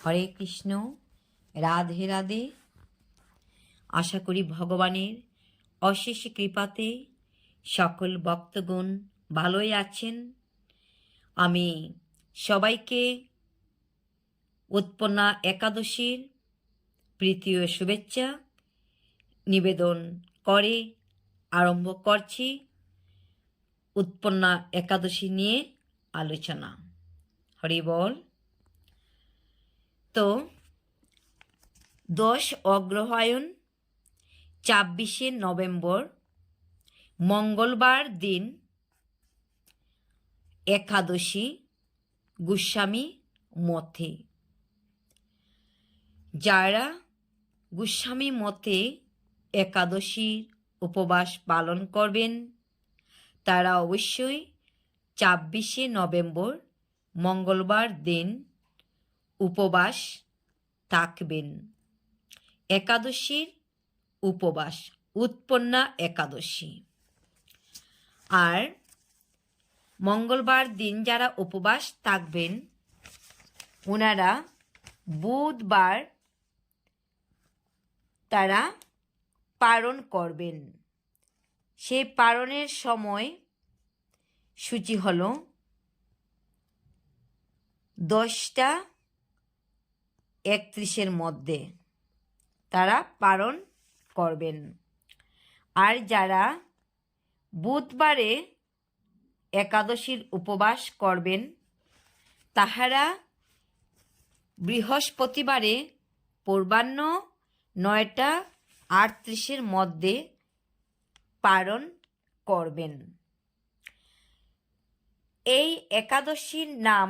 হরে কৃষ্ণ, রাধে রাধে। আশা করি ভগবানের অশেষ কৃপাতে সকল ভক্তগণ ভালোই আছেন। আমি সবাইকে উৎপন্না একাদশীর প্রীতি ও শুভেচ্ছা নিবেদন করে আরম্ভ করছি উৎপন্না একাদশী নিয়ে আলোচনা। হরি বল। তো 10 অগ্রহায়ণ 26শে নভেম্বর মঙ্গলবার দিন একাদশী গোস্বামী মতে। যারা গোস্বামী মতে একাদশীর উপবাস পালন করবেন তারা অবশ্যই 26শে নভেম্বর মঙ্গলবার দিন উপবাস থাকবেন। একাদশীর উপবাস উৎপন্না একাদশী। আর মঙ্গলবার দিন যারা উপবাস থাকবেন ওনারা বুধবার তারা পারণ করবেন। সেই পারণের সময় সূচি হলো 10টা 31 মধ্যে তারা পারণ করবেন। আর যারা বুধবারে একাদশীর উপবাস করবেন তাহারা বৃহস্পতিবারে পূর্বাহ্ন 9টা 38 মধ্যে পারণ করবেন। এই একাদশীর নাম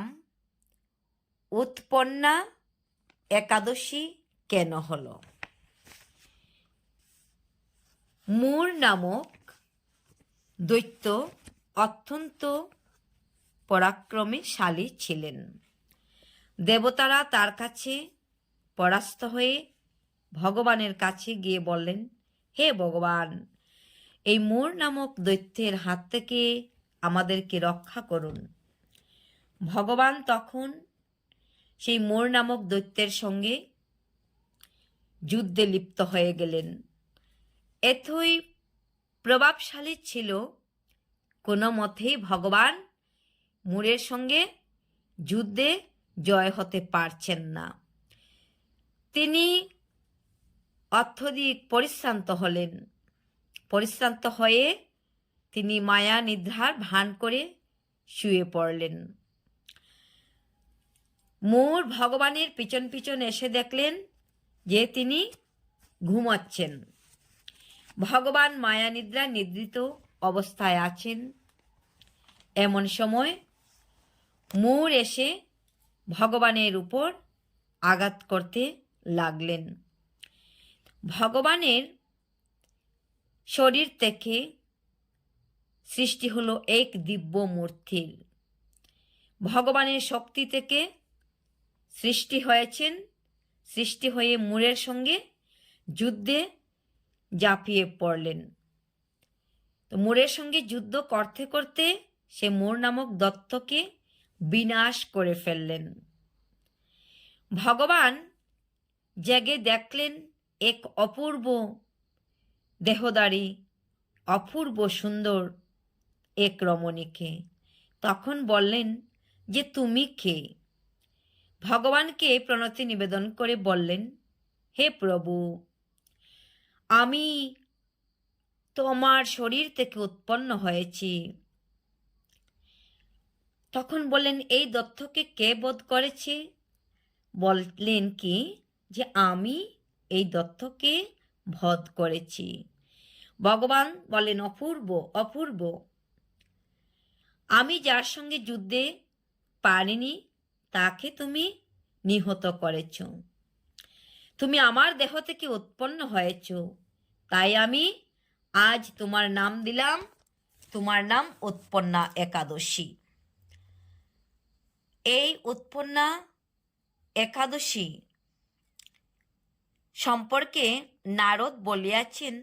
উৎপন্না একাদশী কেন হলো? মূর নামক দৈত্য অত্যন্ত পরাক্রমশালী ছিলেন। দেবতারা তার কাছে পরাস্ত হয়ে ভগবানের কাছে গিয়ে বললেন, হে ভগবান, এই মূর নামক দৈত্যের হাত থেকে আমাদেরকে রক্ষা করুন। ভগবান তখন সেই মূর নামক দৈত্যের সঙ্গে যুদ্ধে লিপ্ত হয়ে গেলেন। এতই প্রভাবশালী ছিল, কোনো মতেই ভগবান মূরের সঙ্গে যুদ্ধে জয় হতে পারছেন না। তিনি অত্যধিক পরিশ্রান্ত হলেন। পরিশ্রান্ত হয়ে তিনি মায়া নিদ্রার ভান করে শুয়ে পড়লেন। মূর ভগবানের পিছন পিছন এসে দেখলেন যে তিনি ঘুমাচ্ছেন। ভগবান মায়া নিদ্রা নিদ্রিত অবস্থায় আছেন। এমন সময় মূর এসে ভগবানের উপর আঘাত করতে লাগলেন। ভগবানের শরীর থেকে সৃষ্টি হলো এক দিব্য মূর্তির। ভগবানের শক্তি থেকে সৃষ্টি হয়েছেন, সৃষ্টি হয়ে মূরের সঙ্গে যুদ্ধে ঝাঁপিয়ে পড়লেন। তো মূরের সঙ্গে যুদ্ধ করতে করতে সে মূর নামক দত্তকে বিনাশ করে ফেললেন। ভগবান জেগে দেখলেন এক অপূর্ব দেহধারী, অপূর্ব সুন্দর এক রমণীকে। তখন বললেন যে তুমি কে? ভগবানকে প্রণতি নিবেদন করে বললেন, হে প্রভু, আমি তোমার শরীর থেকে উৎপন্ন হয়েছি। তখন বললেন, এই দত্তকে কে বধ করেছে? বললেন কি যে আমি এই দত্তকে বধ করেছি। ভগবান বলেন, অপূর্ব অপূর্ব, আমি যার সঙ্গে যুদ্ধে পারিনি তাকে তুমি নিহত করেছ। তুমি আমার দেহ থেকে উৎপন্ন হয়েছ, তাই আমি আজ তোমার নাম দিলাম, তোমার নাম উৎপন্না একাদশী। এই উৎপন্না একাদশী সম্পর্কে নারদ বলিয়াছেন,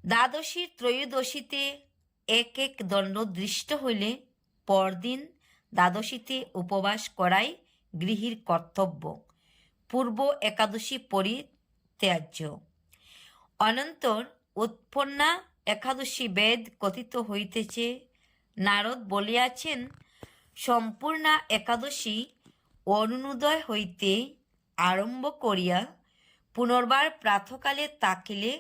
দ্বাদশীর ত্রয়োদশীতে এক এক দণ্ড দৃষ্ট হইলে পরদিন দ্বাদশীতে উপবাস করাই গৃহীর কর্তব্য। পূর্ব একাদশী পরিত্যাজ্য। অনন্তর উৎপন্না একাদশী বেদ কথিত হইতেছে। নারদ বলিয়াছেন, সম্পূর্ণা একাদশী অরুণোদয় হইতে আরম্ভ করিয়া পুনর্বার প্রাতকালে তাকিলে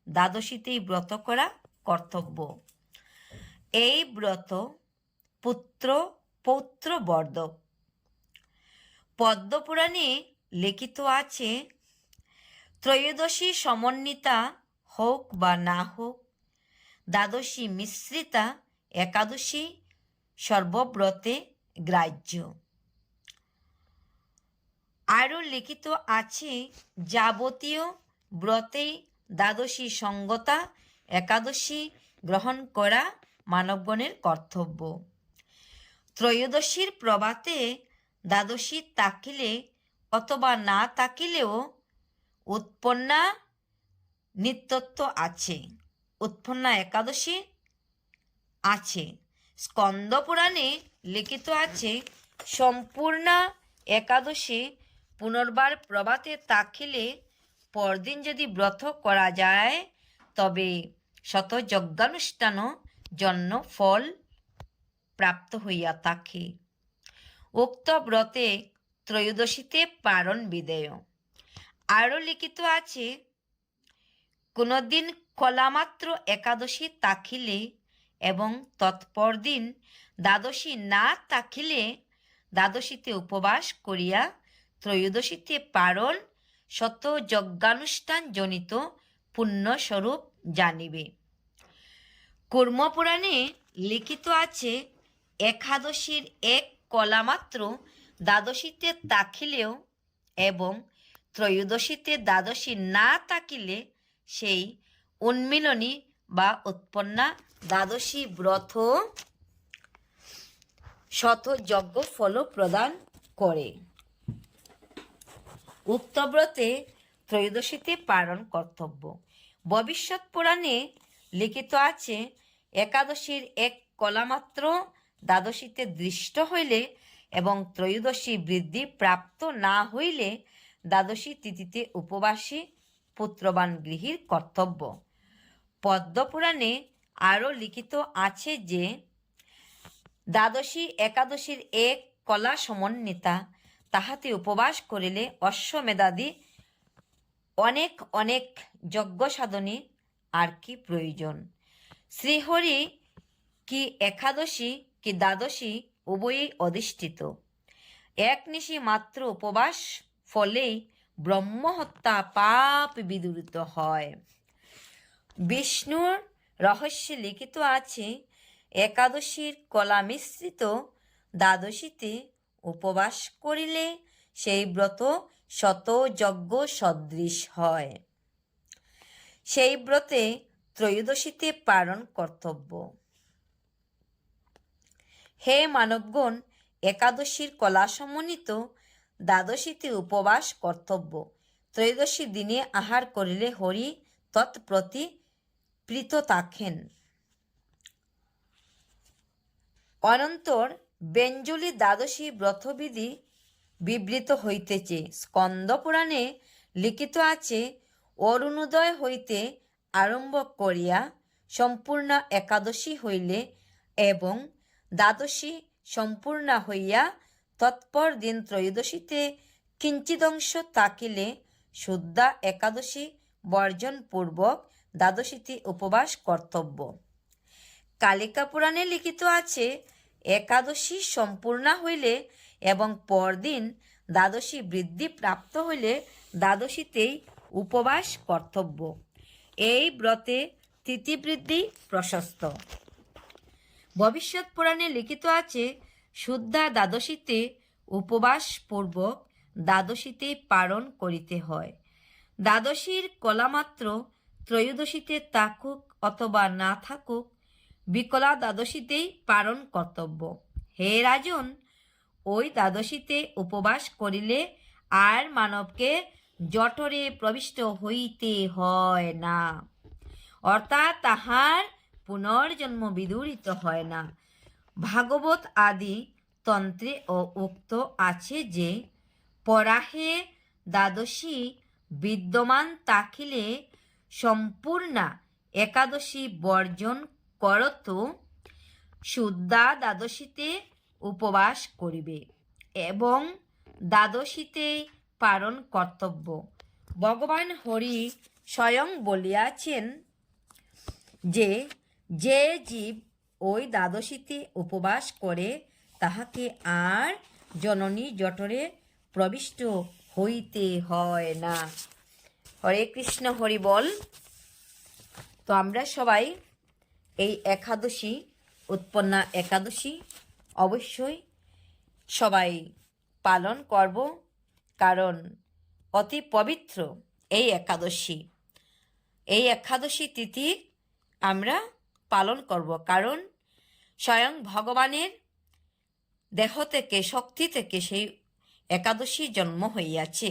দ্বাদশীতেই ব্রত করা কর্তব্য। এই ব্রত পৌত্রবর্ধক। পদ্মপুরাণে লিখিত আছে, ত্রয়োদশী সমন্বিতা হোক বা না হোক, দ্বাদশী মিশ্রিতা একাদশী সর্বব্রতে গ্রাহ্য। আরও লিখিত আছে, যাবতীয় ব্রতেই দ্বাদশী সঙ্গতা একাদশী গ্রহণ করা মানবগণের কর্তব্য। ত্রয়োদশীর প্রভাতে দ্বাদশী তাকিলে অথবা না তাকিলেও উৎপন্না নিত্যত্ব আছে, উৎপন্না একাদশী আছে। স্কন্দ পুরাণে লিখিত আছে, সম্পূর্ণা একাদশী পুনর্বার প্রভাতে তাকিলে পরদিন যদি ব্রত করা যায় তবে শত যজ্ঞানুষ্ঠান জন্য ফল প্রাপ্ত হইয়া থাকে। উক্ত ব্রতে ত্রয়োদশীতে পারণ বিধেয়। আরও লিখিত আছে, কোনোদিন কলামাত্র একাদশী তাকিলে এবং তৎপর দিন দ্বাদশী না তাকিলে দ্বাদশীতে উপবাস করিয়া ত্রয়োদশীতে পারণ শত যজ্ঞানুষ্ঠান জনিত পুণ্যস্বরূপ জানিবে। কূর্মপুরাণে লিখিত আছে, একাদশীর এক কলামাত্র দ্বাদশীতে তাকিলেও এবং ত্রয়োদশীতে দ্বাদশী না তাকিলে সেই উন্মিলনী বা উৎপন্না দ্বাদশী ব্রত শত যজ্ঞ ফল প্রদান করে। উক্ত ব্রতে ত্রয়োদশীতে পালন কর্তব্য। ভবিষ্যৎ পুরাণে লিখিত আছে, একাদশীর এক কলামাত্র দ্বাদশীতে দৃষ্ট হইলে এবং ত্রয়োদশী বৃদ্ধি প্রাপ্ত না হইলে দ্বাদশী তিথিতে উপবাসী পুত্রবান গৃহীর কর্তব্য। পদ্মপুরাণে আরও লিখিত আছে যে, দ্বাদশী একাদশীর এক কলা সমন্বিতা, তাহাতে উপবাস করিলে অশ্বমেধাদি অনেক অনেক যজ্ঞ সাধনে আর কি প্রয়োজন। শ্রীহরি কি একাদশী কি দ্বাদশী উভয়ই অধিষ্ঠিত। এক নিশি মাত্র উপবাস ফলেই ব্রহ্মহত্যা পাপ বিদূরিত হয়। বিষ্ণুর রহস্যে লিখিত আছে, একাদশীর কলা মিশ্রিত দ্বাদশীতে উপবাস করিলে সেই ব্রত শত যজ্ঞ সদৃশ হয়। সেই ব্রতে ত্রয়োদশীতে পালন কর্তব্য। হে মানবগণ, একাদশীর কলা সমন্বিত দ্বাদশীতে উপবাস কর্তব্য। ত্রয়োদশী দিনে আহার করিলে হরি তৎপ্রতি প্রীত থাকেন। অনন্তর বেঞ্জলি দ্বাদশী ব্রতবিধি বিবৃত হইতেছে। স্কন্দ পুরাণে লিখিত আছে, অরুণোদয় হইতে আরম্ভ করিয়া সম্পূর্ণ একাদশী হইলে এবং দ্বাদশী সম্পূর্ণ হইয়া তৎপর দিন ত্রয়োদশীতে কিঞ্চিদংশ থাকিলে শুদ্ধা একাদশী বর্জনপূর্বক দ্বাদশীতে উপবাস কর্তব্য। কালিকা পুরাণে লিখিত আছে, একাদশী সম্পূর্ণ হইলে এবং পরদিন দ্বাদশী বৃদ্ধি প্রাপ্ত হইলে দ্বাদশীতেই উপবাস কর্তব্য। এই ব্রতে তিথিবৃদ্ধি প্রশস্ত। ভবিষ্যৎ পুরাণে লিখিত আছে, শুদ্ধা দ্বাদশীতে উপবাস পূর্বক দ্বাদশীতে পালন করিতে হয়। দ্বাদশীর কলামাত্র ত্রয়োদশীতে থাকুক অথবা না থাকুক, বিকলা দ্বাদশীতেই পালন কর্তব্য। হে রাজন, ওই দ্বাদশীতে উপবাস করিলে আর মানবকে জঠরে প্রবিষ্ট হইতে হয় না, অর্থাৎ তাহার পুনর্জন্ম বিদূরিত হয় না। ভাগবত আদি তন্ত্রে ও উক্ত আছে যে পরাহে দ্বাদশী বিদ্যমান থাকিলে সম্পূর্ণা একাদশী বর্জন করত শুদ্ধা দ্বাদশীতে উপবাস করিবে এবং দ্বাদশীতে পালন কর্তব্য। ভগবান হরি স্বয়ং বলিয়াছেন যে যে জীব ওই দ্বাদশীতে উপবাস করে তাহাকে আর জননী জঠরে প্রবিষ্ট হইতে হয় না। হরে কৃষ্ণ, হরি বল। তো আমরা সবাই এই একাদশী, উৎপন্না একাদশী অবশ্যই সবাই পালন করব, কারণ অতি পবিত্র এই একাদশী। এই একাদশী তিথি আমরা পালন করব, কারণ স্বয়ং ভগবানের দেহ থেকে, শক্তি থেকে সেই একাদশী জন্ম হইয়াছে।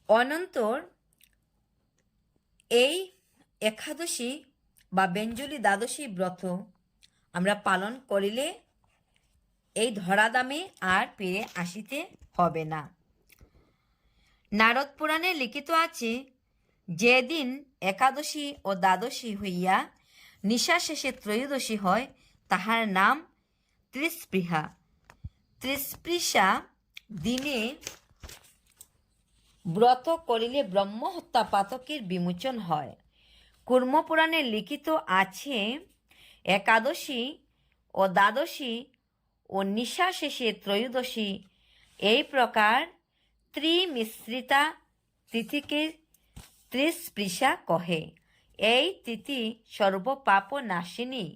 অনন্তর এই একাদশী বা বেঞ্জলি দ্বাদশী ব্রত আমরা পালন করিলে এই ধরাধামে আর ফিরে আসিতে হবে না। নারদ পুরাণে লিখিত আছে, যেদিন একাদশী ও দ্বাদশী হইয়া নিশা শেষে ত্রয়োদশী হয় তাহার নাম ত্রিস্পৃহা। ত্রিস্পৃশা দিনে ব্রত করিলে ব্রহ্মহত্যা পাতকের বিমোচন হয়। কুর্মপুরাণে লিখিত আছে, একাদশী ও দ্বাদশী ও নিশা শেষে ত্রয়োদশী এই প্রকার ত্রিমিশ্রিতা তিথিকে ত্রিস্পৃশা কহে। এই তিথি সর্বপাপ নাশিনী।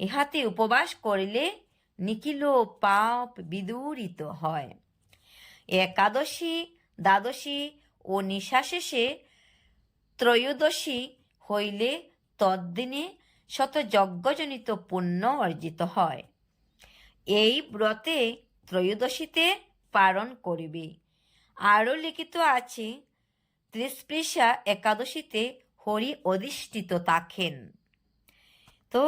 ইহাতে উপবাস করিলে নিখিল পাপ বিদূরিত হয়। একাদশী, দ্বাদশী ও নিশা শেষে ত্রয়োদশী হইলে তদ্দিনে শত যজ্ঞজনিত পুণ্য অর্জিত হয়। এই ব্রতে ত্রয়োদশীতে পালন করিবে। আরও লিখিত আছে, ত্রিস্পৃশা একাদশীতে হরি অধিষ্ঠিত থাকেন। তো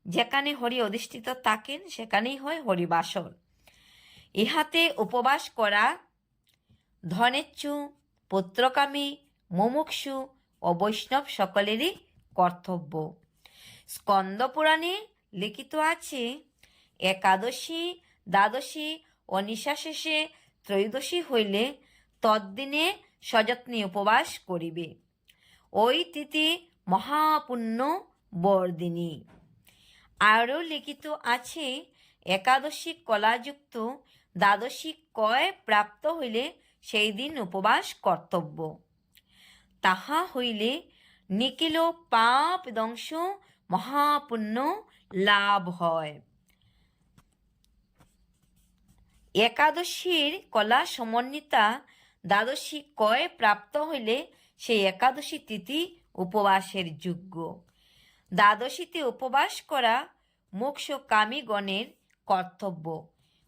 যেখানে হরি অধিষ্ঠিত থাকেন সেখানেই হয় হরিবাসর। ইহাতে উপবাস করা ধনেচ্ছু, পুত্রকামী, মুমুক্ষু ও বৈষ্ণব সকলেরই কর্তব্য। স্কন্দ পুরাণে লিখিত আছে, একাদশী, দ্বাদশী ও নিশা শেষে ত্রয়োদশী হইলে তদ্দিনে সযত্নে উপবাস করিবে। ওই তিথি মহাপুণ্য বর্দিনী। আরও লিখিত আছে, একাদশী কলাযুক্ত দ্বাদশী কয় প্রাপ্ত হইলে সেই দিন উপবাস কর্তব্য। তাহা হইলে নিখিল পাপ ধ্বংস, মহাপুণ্য লাভ হয়। একাদশীর কলা সমন্বিতা দ্বাদশী কয় প্রাপ্ত হইলে সেই একাদশী তিথি উপবাসের যোগ্য। দ্বাদশীতে উপবাস করা মোক্ষকামীগণের কর্তব্য।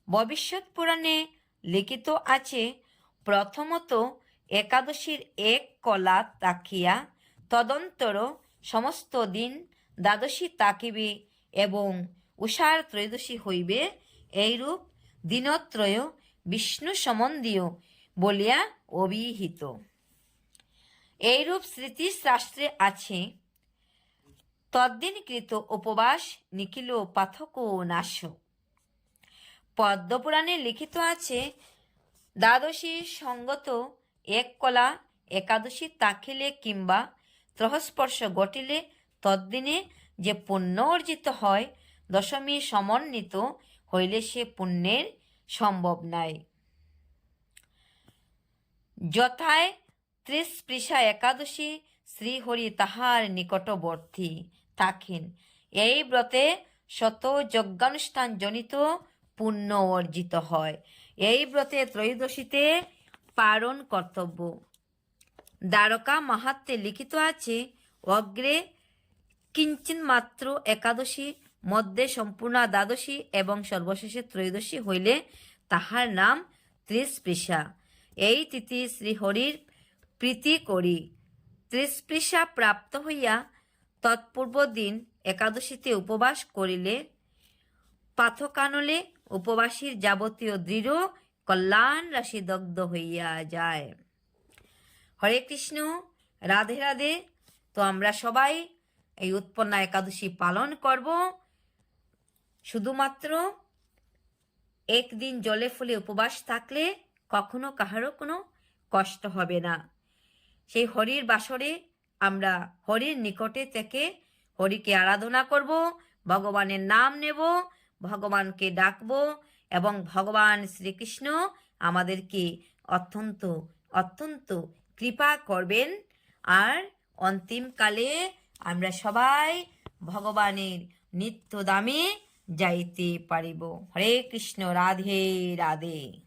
ভবিষ্যৎ পুরাণে লিখিত আছে, প্রথমত একাদশীর এক কলা তাকিয়া তদন্তর সমস্ত দিন দ্বাদশী তাকিবে এবং উষার ত্রয়োদশী হইবে। এইরূপ দিনত্রয় বিষ্ণু সম্বন্ধীয় বলিয়া অভিহিত। এইরূপ স্মৃতিশাস্ত্রে আছে, তদ্দিনকৃত উপবাস নিখিল পাথক নাশ। পদ্মপুরাণে লিখিত আছে, দ্বাদশী সঙ্গত এক কলা একাদশী তাকিলে কিংবা ত্রহস্পর্শ ঘটিলে তদ্দিনে যে পুণ্য অর্জিত হয়, দশমী সমন্বিত হইলে সে পুণ্যের সম্ভব নাই। যথায় ত্রিস্পৃশা একাদশী শ্রীহরি তাহার নিকটবর্তী থাকেন। এই ব্রতে শত যজ্ঞানুষ্ঠান জনিত পুণ্য অর্জিত হয়। এই ব্রতে ত্রয়োদশীতে পালন কর্তব্য। দ্বারকা মাহাত্ম্যে লিখিত আছে, অগ্রে কিঞ্চিন মাত্র একাদশী, মধ্যে সম্পূর্ণ দ্বাদশী এবং সর্বশেষে ত্রয়োদশী হইলে তাহার নাম ত্রিস্পৃশা। এই তিথি শ্রীহরির প্রীতি করি। ত্রিস্পৃশা প্রাপ্ত হইয়া তৎপূর্ব দিন একাদশীতে উপবাস করিলে পাথকানলে উপবাসীর যাবতীয় দৃঢ় কল্যাণ রাশি দগ্ধ হইয়া যায়। হরে কৃষ্ণ, রাধে রাধে। তো আমরা সবাই এই উৎপন্না একাদশী পালন করব। শুধুমাত্র একদিন জলে ফুলে উপবাস থাকলে কখনো কাহারও কোনো কষ্ট হবে না। সেই হরির বাসরে আমরা হরির নিকটে থেকে হরিকে আরাধনা করব, ভগবানের নাম নেব, ভগবানকে ডাকব এবং ভগবান শ্রীকৃষ্ণ আমাদেরকে অত্যন্ত অত্যন্ত কৃপা করবেন। আর অন্তিমকালে আমরা সবাই ভগবানের নিত্যধামে যাইতে পারিব। হরে কৃষ্ণ, রাধে রাধে।